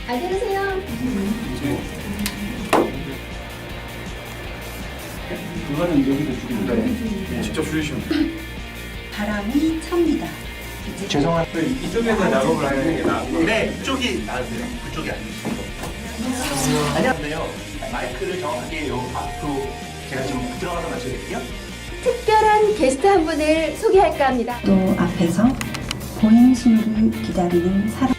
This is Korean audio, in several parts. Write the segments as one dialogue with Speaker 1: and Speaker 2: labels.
Speaker 1: 안녕하세요.
Speaker 2: 그거는 여기도 주고
Speaker 3: 직접 주시면 돼요.
Speaker 1: 바람이 찹니다. 이제
Speaker 2: 죄송한데
Speaker 3: 이쪽에서 작업을 하는 게 나은
Speaker 4: 네, 이쪽이 나으세요. 그쪽이 아니시고. 안녕하세요. 마이크를 정확하게 여기 앞으로 제가 지금 들어가서 맞춰드릴게요.
Speaker 1: 특별한 게스트 한 분을 소개할까 합니다. 또 앞에서 보행수를 기다리는 사람.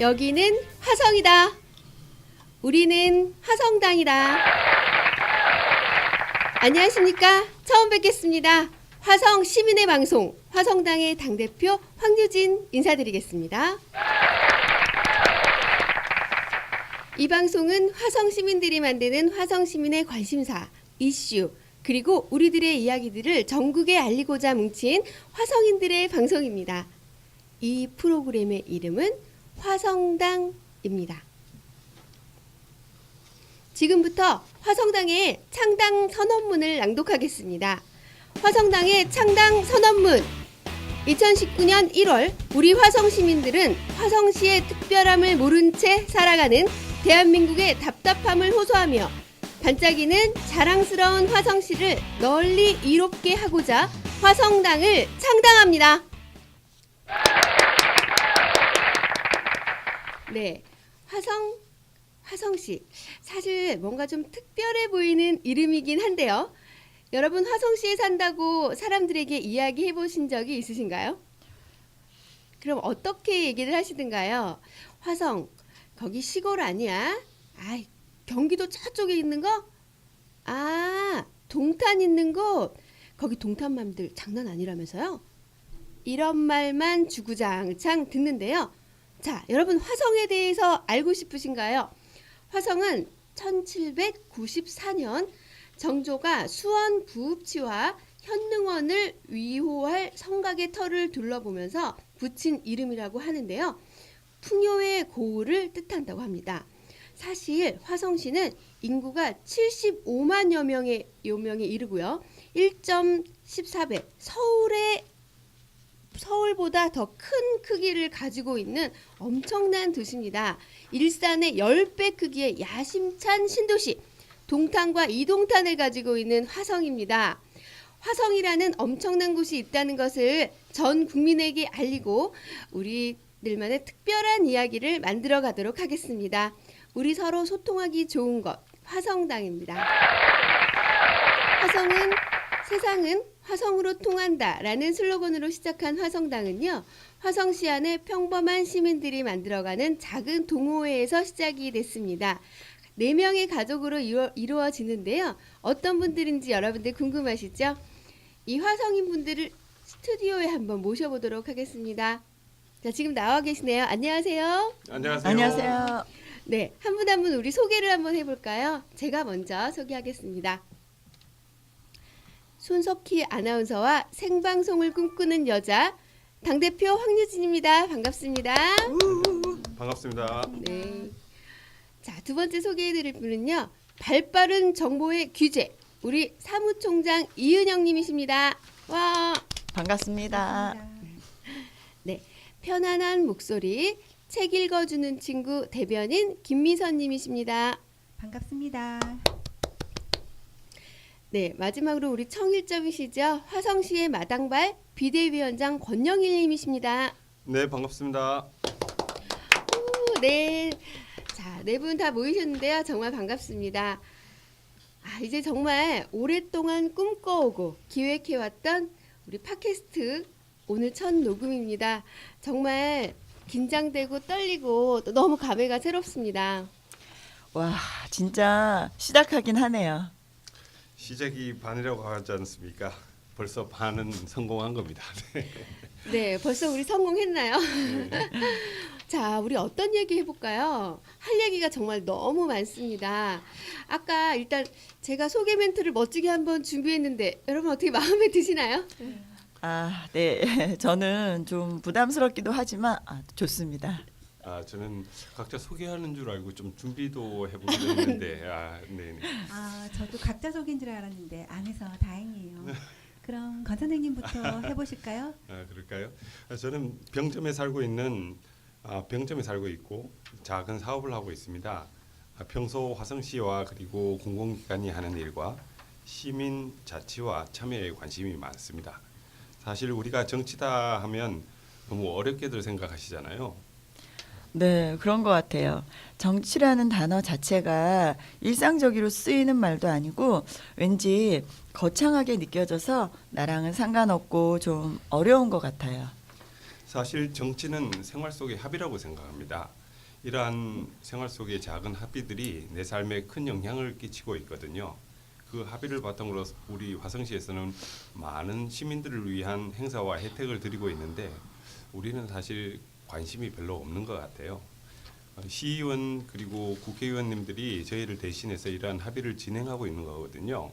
Speaker 5: 여기는 화성이다. 우리는 화성당이다. 안녕하십니까? 처음 뵙겠습니다. 화성 시민의 방송 화성당의 당대표 황유진 인사드리겠습니다. 이 방송은 화성 시민들이 만드는 화성 시민의 관심사, 이슈, 그리고 우리들의 이야기들을 전국에 알리고자 뭉친 화성인들의 방송입니다. 이 프로그램의 이름은 화성당입니다. 지금부터 화성당의 창당 선언문을 낭독하겠습니다. 화성당의 창당 선언문. 2019년 1월 우리 화성 시민들은 화성시의 특별함을 모른 채 살아가는 대한민국의 답답함을 호소하며 반짝이는 자랑스러운 화성시를 널리 이롭게 하고자 화성당을 창당합니다. 네, 화성시. 사실 뭔가 좀 특별해 보이는 이름이긴 한데요. 여러분 화성시에 산다고 사람들에게 이야기해 보신 적이 있으신가요? 그럼 어떻게 얘기를 하시던가요? 화성, 거기 시골 아니야? 아, 경기도 저쪽에 있는 거? 아, 동탄 있는 곳? 거기 동탄맘들 장난 아니라면서요? 이런 말만 주구장창 듣는데요. 자, 여러분 화성에 대해서 알고 싶으신가요? 화성은 1794년 정조가 수원 부읍치와 현능원을 위호할 성곽의 터를 둘러보면서 붙인 이름이라고 하는데요. 풍요의 고을을 뜻한다고 합니다. 사실 화성시는 인구가 75만여 명에 이르고요. 1.14배 서울보다 더 큰 크기를 가지고 있는 엄청난 도시입니다. 일산의 10배 크기의 야심찬 신도시, 동탄과 이동탄을 가지고 있는 화성입니다. 화성이라는 엄청난 곳이 있다는 것을 전 국민에게 알리고 우리들만의 특별한 이야기를 만들어 가도록 하겠습니다. 우리 서로 소통하기 좋은 것, 화성당입니다. 세상은 화성으로 통한다 라는 슬로건으로 시작한 화성당은요. 화성시 안에 평범한 시민들이 만들어가는 작은 동호회에서 시작이 됐습니다. 4명의 가족으로 이루어지는데요. 어떤 분들인지 여러분들 궁금하시죠? 이 화성인 분들을 스튜디오에 한번 모셔보도록 하겠습니다. 자, 지금 나와 계시네요. 안녕하세요.
Speaker 3: 안녕하세요.
Speaker 6: 안녕하세요.
Speaker 5: 네, 한 분 한 분 우리 소개를 한번 해볼까요? 제가 먼저 소개하겠습니다. 손석희 아나운서와 생방송을 꿈꾸는 여자 당대표 황유진입니다. 반갑습니다.
Speaker 3: 반갑습니다.
Speaker 5: 네. 자, 두 번째 소개해드릴 분은요. 발빠른 정보의 귀재 우리 사무총장 이은영님이십니다. 와.
Speaker 6: 반갑습니다.
Speaker 5: 네, 편안한 목소리 책 읽어주는 친구 대변인 김미선님이십니다.
Speaker 7: 반갑습니다.
Speaker 5: 네, 마지막으로 우리 청일점이시죠. 화성시의 마당발 비대위원장 권영일님이십니다.
Speaker 3: 네, 반갑습니다.
Speaker 5: 네, 자, 네 분 다 모이셨는데요. 정말 반갑습니다. 아, 이제 정말 오랫동안 꿈꿔오고 기획해왔던 우리 팟캐스트 오늘 첫 녹음입니다. 정말 긴장되고 떨리고 또 너무 감회가 새롭습니다.
Speaker 6: 와, 진짜 시작하긴 하네요.
Speaker 3: 시작이 반이라고 하지 않습니까? 벌써 반은 성공한 겁니다. 네.
Speaker 5: 네, 벌써 우리 성공했나요? 자, 우리 어떤 얘기 해볼까요? 할 얘기가 정말 너무 많습니다. 아까 일단 제가 소개 멘트를 멋지게 한번 준비했는데 여러분 어떻게 마음에 드시나요?
Speaker 6: 아, 네. 저는 좀 부담스럽기도 하지만 좋습니다.
Speaker 3: 저는 각자 소개하는 줄 알고 좀 준비도 해보긴 했는데, 네네.
Speaker 1: 저도 각자 속인 줄 알았는데 안 해서 다행이에요. 그럼 권 선생님부터 해보실까요?
Speaker 3: 그럴까요? 저는 병점에 살고 있고 작은 사업을 하고 있습니다. 평소 화성시와 그리고 공공기관이 하는 일과 시민 자치와 참여에 관심이 많습니다. 사실 우리가 정치다 하면 너무 어렵게들 생각하시잖아요.
Speaker 6: 네, 그런 것 같아요. 정치라는 단어 자체가 일상적으로 쓰이는 말도 아니고 왠지 거창하게 느껴져서 나랑은 상관없고 좀 어려운 것 같아요.
Speaker 3: 사실 정치는 생활 속의 합의라고 생각합니다. 이러한 생활 속의 작은 합의들이 내 삶에 큰 영향을 끼치고 있거든요. 그 합의를 바탕으로 우리 화성시에서는 많은 시민들을 위한 행사와 혜택을 드리고 있는데 우리는 사실 관심이 별로 없는 것 같아요. 시의원 그리고 국회의원님들이 저희를 대신해서 이러한 합의를 진행하고 있는 거거든요.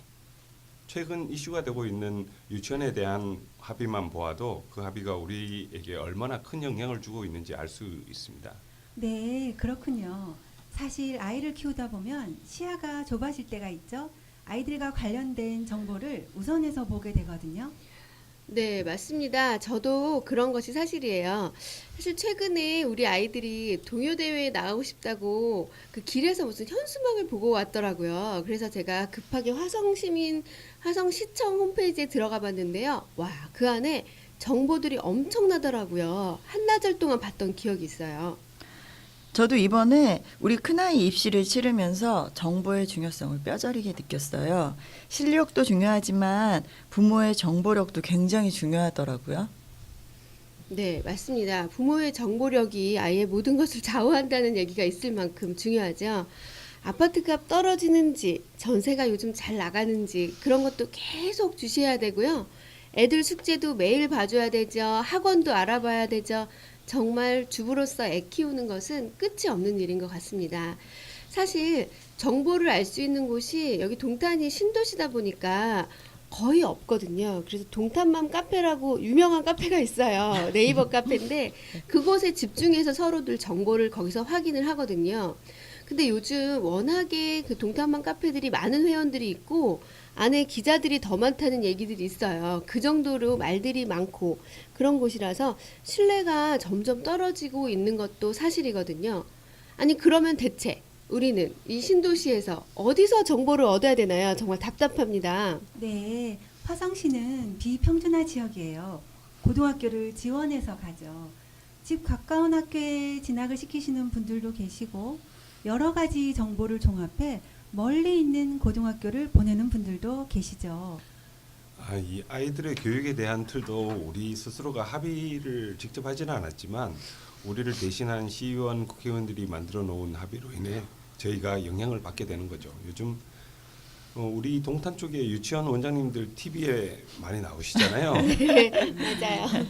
Speaker 3: 최근 이슈가 되고 있는 유치원에 대한 합의만 보아도 그 합의가 우리에게 얼마나 큰 영향을 주고 있는지 알 수 있습니다.
Speaker 1: 네, 그렇군요. 사실 아이를 키우다 보면 시야가 좁아질 때가 있죠. 아이들과 관련된 정보를 우선해서 보게 되거든요.
Speaker 5: 네, 맞습니다. 저도 그런 것이 사실이에요. 사실 최근에 우리 아이들이 동요대회에 나가고 싶다고 그 길에서 무슨 현수막을 보고 왔더라고요. 그래서 제가 급하게 화성시청 홈페이지에 들어가 봤는데요. 와, 그 안에 정보들이 엄청나더라고요. 한나절 동안 봤던 기억이 있어요.
Speaker 6: 저도 이번에 우리 큰아이 입시를 치르면서 정보의 중요성을 뼈저리게 느꼈어요. 실력도 중요하지만 부모의 정보력도 굉장히 중요하더라고요.
Speaker 5: 네, 맞습니다. 부모의 정보력이 아이의 모든 것을 좌우한다는 얘기가 있을 만큼 중요하죠. 아파트값 떨어지는지, 전세가 요즘 잘 나가는지 그런 것도 계속 주시해야 되고요. 애들 숙제도 매일 봐줘야 되죠. 학원도 알아봐야 되죠. 정말 주부로서 애 키우는 것은 끝이 없는 일인 것 같습니다. 사실 정보를 알 수 있는 곳이 여기 동탄이 신도시다 보니까 거의 없거든요. 그래서 동탄맘 카페라고 유명한 카페가 있어요. 네이버 카페인데 그곳에 집중해서 서로들 정보를 거기서 확인을 하거든요. 근데 요즘 워낙에 그 동탄맘 카페들이 많은 회원들이 있고 안에 기자들이 더 많다는 얘기들이 있어요. 그 정도로 말들이 많고 그런 곳이라서 신뢰가 점점 떨어지고 있는 것도 사실이거든요. 아니 그러면 대체 우리는 이 신도시에서 어디서 정보를 얻어야 되나요? 정말 답답합니다.
Speaker 1: 네, 화성시는 비평준화 지역이에요. 고등학교를 지원해서 가죠. 집 가까운 학교에 진학을 시키시는 분들도 계시고 여러 가지 정보를 종합해 멀리 있는 고등학교를 보내는 분들도 계시죠.
Speaker 3: 이 아이들의 교육에 대한 틀도 우리 스스로가 합의를 직접 하지는 않았지만 우리를 대신한 시의원, 국회의원들이 만들어 놓은 합의로 인해 저희가 영향을 받게 되는 거죠. 요즘 우리 동탄 쪽에 유치원 원장님들 TV에 많이 나오시잖아요.
Speaker 5: 네, 맞아요.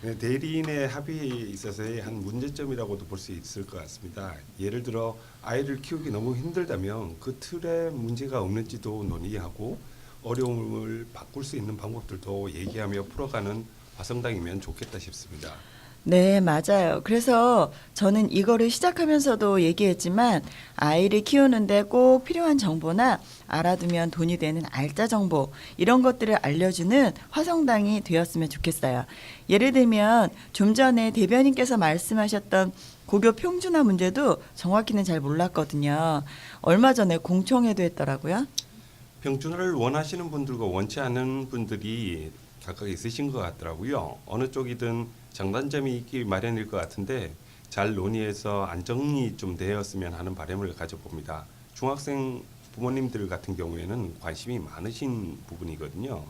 Speaker 3: 네, 대리인의 합의에 있어서의 한 문제점이라고도 볼 수 있을 것 같습니다. 예를 들어 아이를 키우기 너무 힘들다면 그 틀에 문제가 없는지도 논의하고 어려움을 바꿀 수 있는 방법들도 얘기하며 풀어가는 화성당이면 좋겠다 싶습니다.
Speaker 6: 네, 맞아요. 그래서 저는 이거를 시작하면서도 얘기했지만 아이를 키우는데 꼭 필요한 정보나 알아두면 돈이 되는 알짜 정보 이런 것들을 알려주는 화성당이 되었으면 좋겠어요. 예를 들면 좀 전에 대변인께서 말씀하셨던 고교 평준화 문제도 정확히는 잘 몰랐거든요. 얼마 전에 공청회도 했더라고요.
Speaker 3: 평준화를 원하시는 분들과 원치 않는 분들이 각각 있으신 것 같더라고요. 어느 쪽이든 장단점이 있기 마련일 것 같은데 잘 논의해서 안정이 좀 되었으면 하는 바람을 가져봅니다. 중학생 부모님들 같은 경우에는 관심이 많으신 부분이거든요.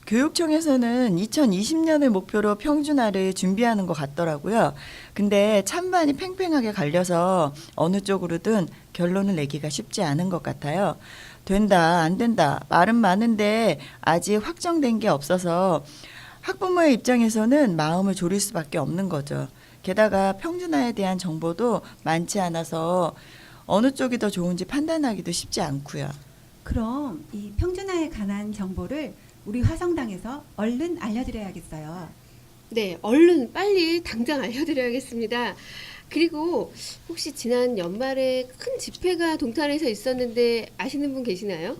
Speaker 6: 교육청에서는 2020년을 목표로 평준화를 준비하는 것 같더라고요. 근데 찬반이 팽팽하게 갈려서 어느 쪽으로든 결론을 내기가 쉽지 않은 것 같아요. 된다, 안 된다, 말은 많은데 아직 확정된 게 없어서 학부모의 입장에서는 마음을 졸일 수밖에 없는 거죠. 게다가 평준화에 대한 정보도 많지 않아서 어느 쪽이 더 좋은지 판단하기도 쉽지 않고요.
Speaker 1: 그럼 이 평준화에 관한 정보를 우리 화성당에서 얼른 알려드려야겠어요.
Speaker 5: 네, 얼른 빨리 당장 알려드려야겠습니다. 그리고 혹시 지난 연말에 큰 집회가 동탄에서 있었는데 아시는 분 계시나요?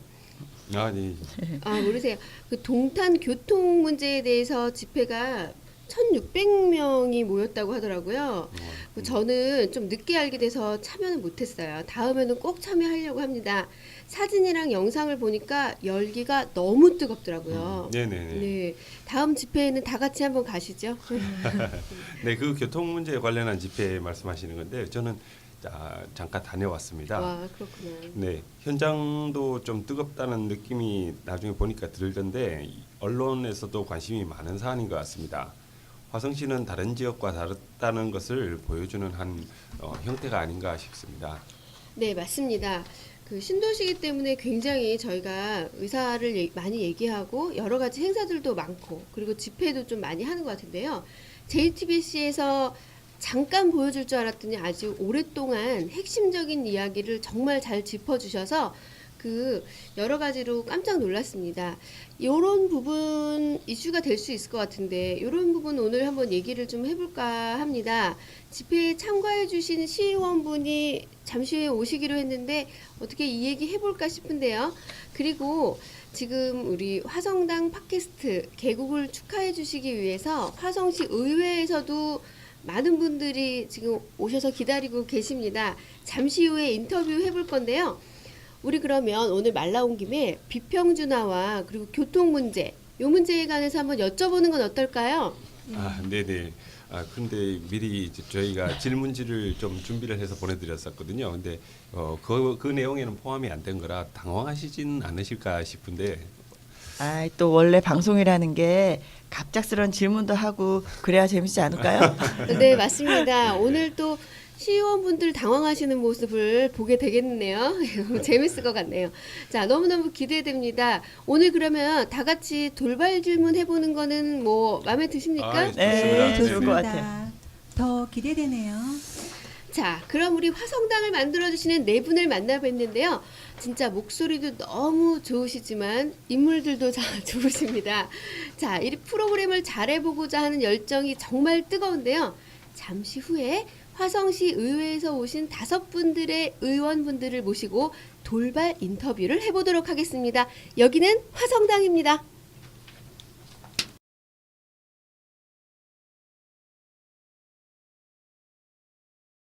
Speaker 3: 아, 네.
Speaker 5: 아, 모르세요. 그 동탄 교통 문제에 대해서 집회가 1,600명이 모였다고 하더라고요. 저는 좀 늦게 알게 돼서 참여는 못했어요. 다음에는 꼭 참여하려고 합니다. 사진이랑 영상을 보니까 열기가 너무 뜨겁더라고요.
Speaker 3: 네네네.
Speaker 5: 네, 다음 집회에는 다 같이 한번 가시죠.
Speaker 3: 네, 그 교통 문제에 관련한 집회 말씀하시는 건데 저는 잠깐 다녀왔습니다.
Speaker 5: 와, 그렇구나.
Speaker 3: 네, 현장도 좀 뜨겁다는 느낌이 나중에 보니까 들던데 언론에서도 관심이 많은 사안인 것 같습니다. 화성시는 다른 지역과 다르다는 것을 보여주는 한 형태가 아닌가 싶습니다.
Speaker 5: 네, 맞습니다. 그 신도시이기 때문에 굉장히 저희가 의사를 많이 얘기하고 여러 가지 행사들도 많고 그리고 집회도 좀 많이 하는 것 같은데요. JTBC에서 잠깐 보여줄 줄 알았더니 아주 오랫동안 핵심적인 이야기를 정말 잘 짚어주셔서 그 여러 가지로 깜짝 놀랐습니다. 이런 부분 이슈가 될 수 있을 것 같은데 이런 부분 오늘 한번 얘기를 좀 해볼까 합니다. 집회에 참가해주신 시의원분이 잠시 후에 오시기로 했는데 어떻게 이 얘기 해볼까 싶은데요. 그리고 지금 우리 화성당 팟캐스트 개국을 축하해 주시기 위해서 화성시 의회에서도 많은 분들이 지금 오셔서 기다리고 계십니다. 잠시 후에 인터뷰 해볼 건데요. 우리 그러면 오늘 말 나온 김에 비평준화와 그리고 교통 문제, 요 문제에 관해서 한번 여쭤보는 건 어떨까요?
Speaker 3: 아, 네네. 그런데 미리 저희가 질문지를 좀 준비를 해서 보내드렸었거든요. 근데 그 내용에는 포함이 안 된 거라 당황하시진 않으실까 싶은데.
Speaker 6: 아, 또 원래 방송이라는 게 갑작스러운 질문도 하고 그래야 재밌지 않을까요?
Speaker 5: 네, 맞습니다. 오늘 또 시의원분들 당황하시는 모습을 보게 되겠네요. 재밌을 것 같네요. 자, 너무너무 기대됩니다. 오늘 그러면 다 같이 돌발 질문 해보는 거는 뭐 마음에 드십니까?
Speaker 3: 아,
Speaker 6: 네,
Speaker 3: 좋습니다.
Speaker 6: 좋을 것 같아요.
Speaker 1: 더 기대되네요.
Speaker 5: 자, 그럼 우리 화성당을 만들어주시는 네 분을 만나뵀는데요. 진짜 목소리도 너무 좋으시지만 인물들도 좋으십니다. 자, 이 프로그램을 잘해보고자 하는 열정이 정말 뜨거운데요. 잠시 후에 화성시 의회에서 오신 5분들의 의원분들을 모시고 돌발 인터뷰를 해보도록 하겠습니다. 여기는 화성당입니다.